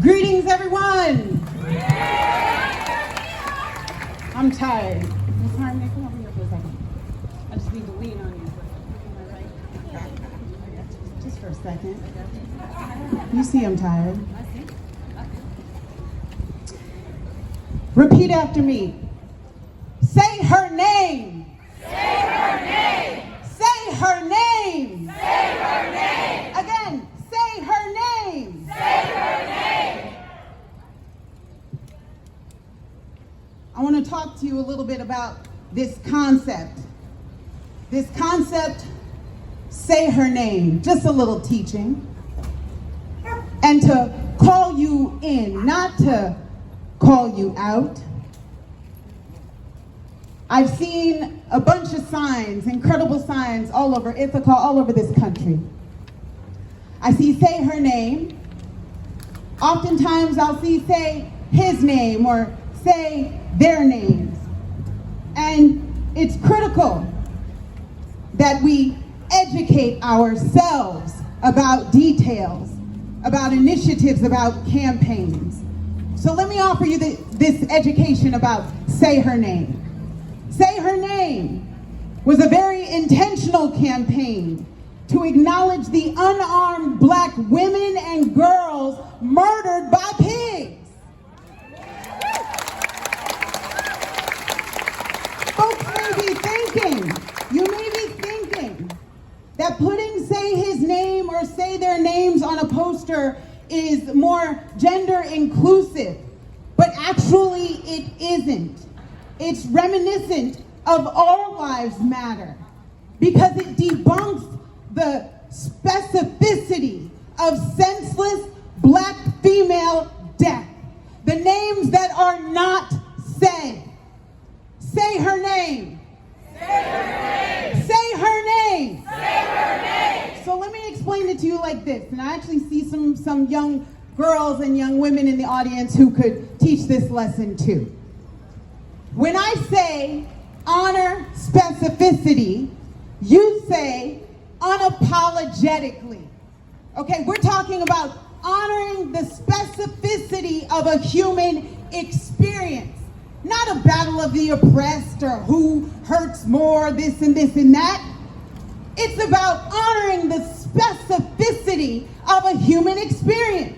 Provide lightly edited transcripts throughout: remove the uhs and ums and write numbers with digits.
Greetings, everyone. I'm tired. Miss Harmony, come over here for a second. I just need to lean on you. Am I right? Just for a second. You see I'm tired. Repeat after me. Say her name. Say her name. Say her name. Say her name. Again, say her name. Say her name. I want to talk to you a little bit about this concept. This concept, say her name, just a little teaching. And to call you in, not to call you out. I've seen a bunch of signs, incredible signs all over Ithaca, all over this country. I see say her name. Oftentimes I'll see say his name or say their names. And it's critical that we educate ourselves about details, about initiatives, about campaigns. So let me offer you this education about say her name. Say Her Name was a very intentional campaign to acknowledge the unarmed black women and girls murdered by pigs. Folks may be thinking, you may be thinking that putting say his name or say their names on a poster is more gender inclusive, but actually it isn't. It's reminiscent of All Lives Matter because it debunks the specificity of senseless black female death. The names that are not said. Say her name. Say her name. Say her name. Say her name. So let me explain it to you like this. And I actually see some young girls and young women in the audience who could teach this lesson too. When I say honor specificity, you say unapologetically. Okay, we're talking about honoring the specificity of a human experience. Not a battle of the oppressed or who hurts more, this and that. It's about honoring the specificity of a human experience.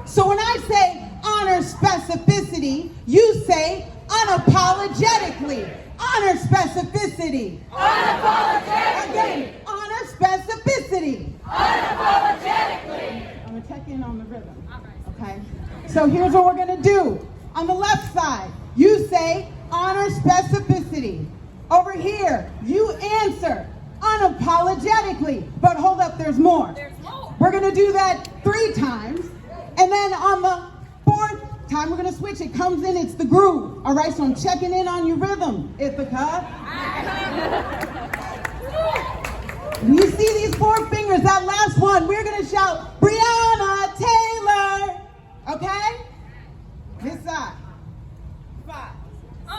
So when I say honor specificity, you say unapologetically. Honor specificity. Unapologetically. Again, honor specificity. Unapologetically. I'm going to check in on the rhythm. Okay? So here's what we're going to do. On the left side, you say honor specificity. Over here, you answer unapologetically. But hold up, there's more. There's more. We're going to do that 3 times. And then on the 4th time, we're going to switch. It comes in, it's the groove. All right, so I'm checking in on your rhythm, Ithaca. You see these 4 fingers, that last one, we're going to shout, Breonna Taylor. Okay? This side. 5,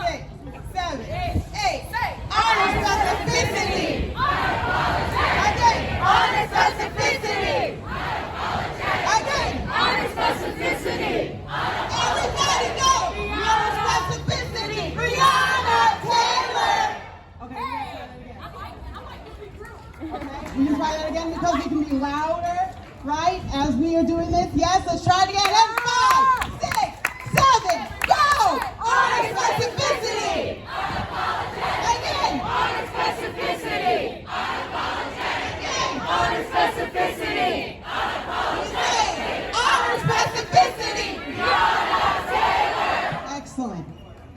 6, 7, 8. Honor specificity. Again. Honor specificity. Again. Honor specificity. Everybody go. Honor specificity. Breonna Taylor. Okay, I like this big group. okay. Can you try that again because we can be louder, right? As we are doing this. Yes, let's try it again. And 5, 6, 7, go. Honor specificity. Again. Honor specificity. Again. Honor specificity. We say honor specificity. Breonna Taylor. Excellent.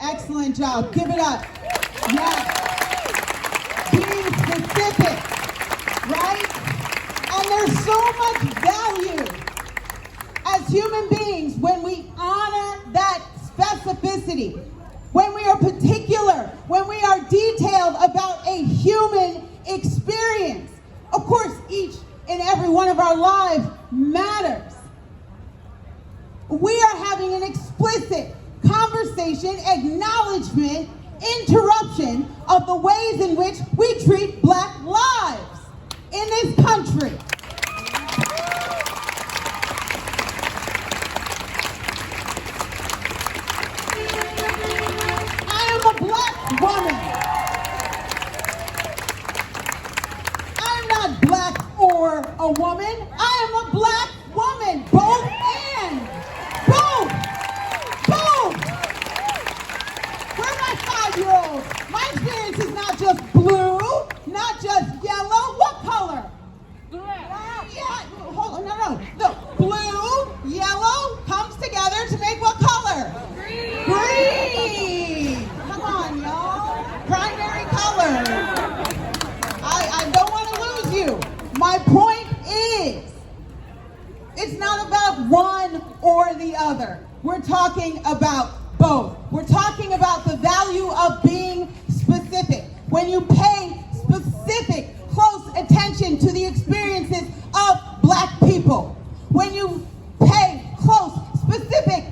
Excellent job. Give it up. Yes. Being specific, right? And there's so much value as human beings when we honor that specificity, when we are particular, when we are detailed about a human experience. Of course, each and every one of our lives matters. We are having an explicit conversation, acknowledgement, interruption of the ways in which we treat black lives in this country. or the other. We're talking about both. We're talking about the value of being specific. When you pay specific, close attention to the experiences of Black people. When you pay close, specific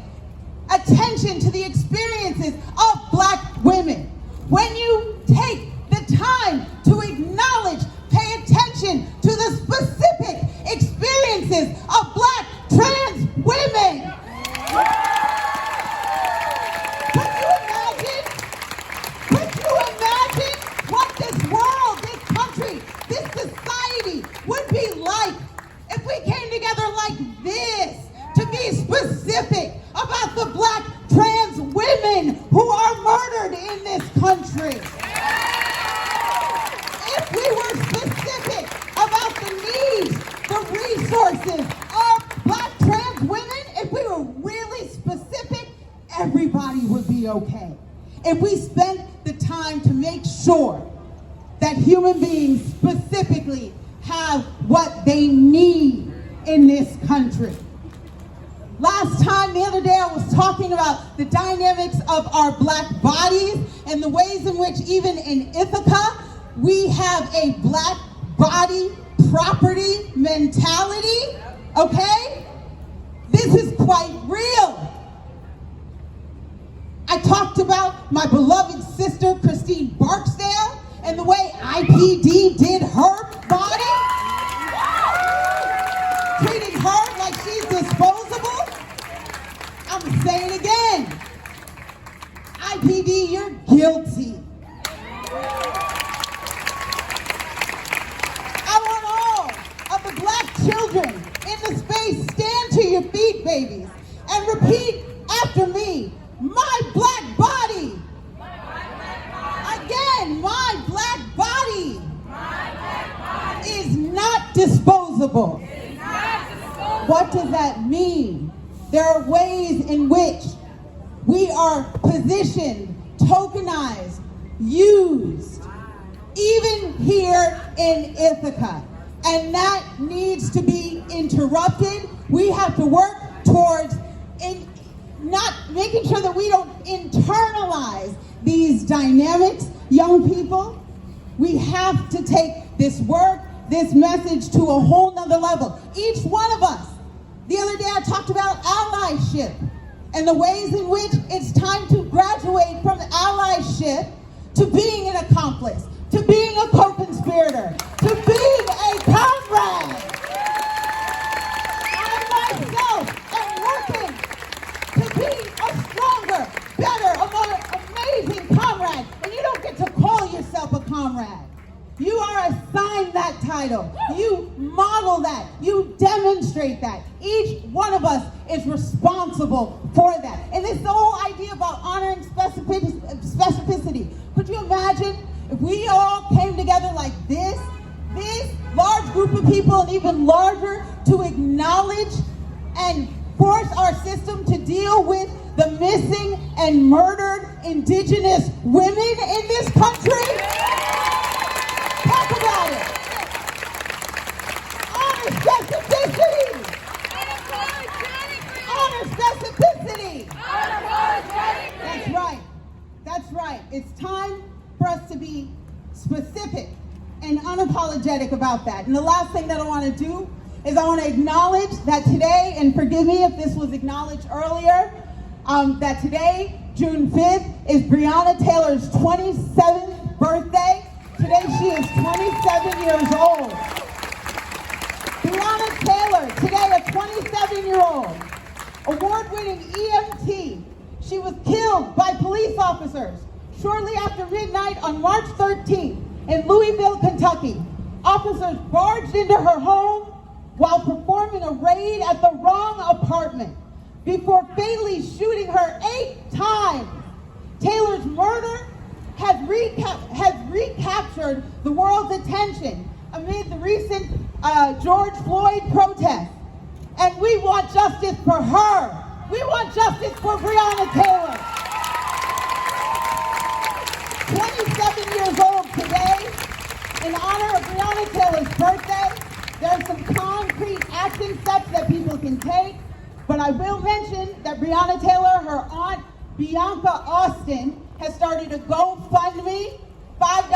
attention to the experiences of Black women. When you take the time to acknowledge, pay attention to the specific experiences of Black trans women. Could you imagine what this world, this country, this society would be like if we came together like this to be specific about the Black trans women who are murdered in this country? If we were specific about the needs, the resources of Black trans women, if we were really specific, everybody would be okay. If we spent the time to make sure that human beings specifically have what they need in this country. Last time, the other day, I was talking about the dynamics of our Black bodies and the ways in which even in Ithaca, we have a Black body property mentality, okay? This is quite real. I talked about my beloved sister, Christine Barksdale, and the way IPD did her body, treating her like she's disposable. I'm gonna say it again. IPD, you're guilty. I want all of the Black children in the space stand to your feet, babies, and repeat after me. My Black body. Again, my Black body is not disposable. What does that mean? There are ways in which we are positioned, tokenized, used, even here in Ithaca. And that needs to be interrupted. We have to work towards not making sure that we don't internalize these dynamics, young people. We have to take this work, this message to a whole nother level. Each one of us. The other day I talked about allyship and the ways in which it's time to graduate from allyship to being an accomplice, to being a co-conspirator, to being a comrade. I myself am working to be a stronger, better, a more amazing comrade. And you don't get to call yourself a comrade. You are assigned that title. You model that. You demonstrate that. Each one of us is responsible for that. And it's the whole idea about honoring specificity. Could you imagine if we all came together like this large group of people and even larger, to acknowledge and force our system to deal with the missing and murdered Indigenous women in this country? Talk about it. Honor specificity. Honor specificity. That's right. That's right. It's time for us to be specific and unapologetic about that. And the last thing that I want to do is I want to acknowledge that today, and forgive me if this was acknowledged earlier, that today, June 5th, is Breonna Taylor's 27th birthday. Today she is 27 years old. Breonna Taylor, today a 27-year-old, award-winning EMT. She was killed by police officers shortly after midnight on March 13th in Louisville, Kentucky. Officers barged into her home while performing a raid at the wrong apartment before fatally shooting her 8 times. Taylor's murder has recaptured the world's attention amid the recent George Floyd protests. And we want justice for her. We want justice for Breonna Taylor. 27 years old today. In honor of Breonna Taylor's birthday, there are some concrete action steps that people can take. But I will mention that Breonna Taylor, her aunt Bianca Austin, has started a GoFundMe. $5,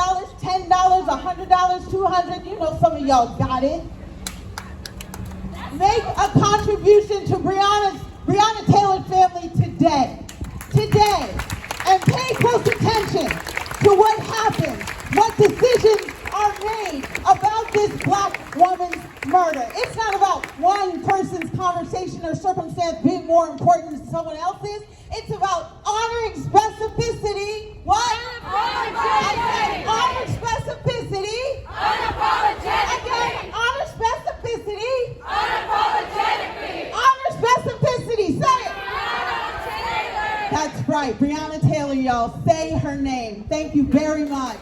$10, $100, $200. You know some of y'all got it. Make a contribution to Breonna Taylor family today. Today. And pay close attention to what happens, what decisions are made about this black woman's murder. It's not about one person's conversation or circumstance being more important than someone else's. It's about honoring specificity. What? Unapologetically. Honor specificity. Unapologetically. Again, honor specificity. Unapologetically. Honor specificity. Say it. Breonna Taylor. That's right. Breonna Taylor, y'all. Say her name. Thank you very much.